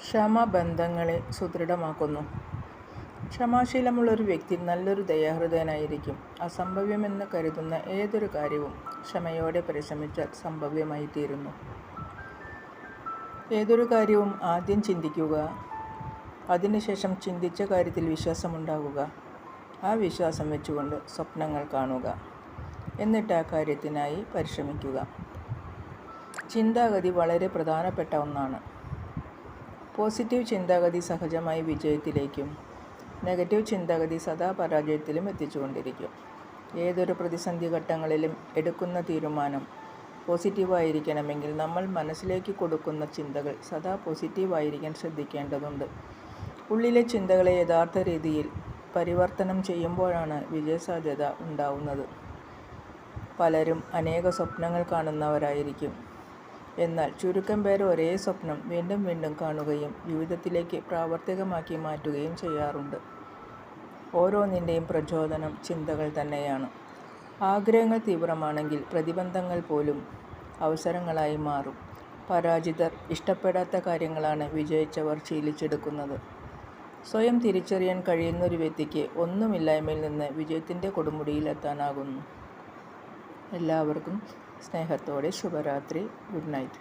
ക്ഷമ ബന്ധങ്ങളെ സുദൃഢമാക്കുന്നു. ക്ഷമാശീലമുള്ളൊരു വ്യക്തി നല്ലൊരു ദയാഹൃദയനായിരിക്കും. അസംഭവ്യമെന്ന് കരുതുന്ന ഏതൊരു കാര്യവും ക്ഷമയോടെ പരിശ്രമിച്ചാൽ സംഭവ്യമായിത്തീരുന്നു. ഏതൊരു കാര്യവും ആദ്യം ചിന്തിക്കുക, അതിനുശേഷം ചിന്തിച്ച കാര്യത്തിൽ വിശ്വാസമുണ്ടാകുക, ആ വിശ്വാസം വെച്ചുകൊണ്ട് സ്വപ്നങ്ങൾ കാണുക, എന്നിട്ട് ആ കാര്യത്തിനായി പരിശ്രമിക്കുക. ചിന്താഗതി വളരെ പ്രധാനപ്പെട്ട ഒന്നാണ്. പോസിറ്റീവ് ചിന്താഗതി സഹജമായി വിജയത്തിലേക്കും നെഗറ്റീവ് ചിന്താഗതി സദാ പരാജയത്തിലും എത്തിച്ചുകൊണ്ടിരിക്കും. ഏതൊരു പ്രതിസന്ധി ഘട്ടങ്ങളിലും എടുക്കുന്ന തീരുമാനം പോസിറ്റീവായിരിക്കണമെങ്കിൽ നമ്മൾ മനസ്സിലേക്ക് കൊടുക്കുന്ന ചിന്തകൾ സദാ പോസിറ്റീവായിരിക്കാൻ ശ്രദ്ധിക്കേണ്ടതുണ്ട്. ഉള്ളിലെ ചിന്തകളെ യഥാർത്ഥ രീതിയിൽ പരിവർത്തനം ചെയ്യുമ്പോഴാണ് വിജയസാധ്യത ഉണ്ടാവുന്നത്. പലരും അനേക സ്വപ്നങ്ങൾ കാണുന്നവരായിരിക്കും. എന്നാൽ ചുരുക്കം പേർ ഒരേ സ്വപ്നം വീണ്ടും വീണ്ടും കാണുകയും ജീവിതത്തിലേക്ക് പ്രാവർത്തികമാക്കി മാറ്റുകയും ചെയ്യാറുണ്ട്. ഓരോന്നിൻ്റെയും പ്രചോദനം ചിന്തകൾ തന്നെയാണ്. ആഗ്രഹങ്ങൾ തീവ്രമാണെങ്കിൽ പ്രതിബന്ധങ്ങൾ പോലും അവസരങ്ങളായി മാറും. പരാജിതർ ഇഷ്ടപ്പെടാത്ത കാര്യങ്ങളാണ് വിജയിച്ചവർ ശീലിച്ചെടുക്കുന്നത്. സ്വയം തിരിച്ചറിയാൻ കഴിയുന്നൊരു വ്യക്തിക്ക് ഒന്നുമില്ലായ്മയിൽ നിന്ന് വിജയത്തിൻ്റെ കൊടുമുടിയിൽ എത്താനാകുന്നു. എല്ലാവർക്കും സ്നേഹത്തോടെ ശുഭരാത്രി. Good night.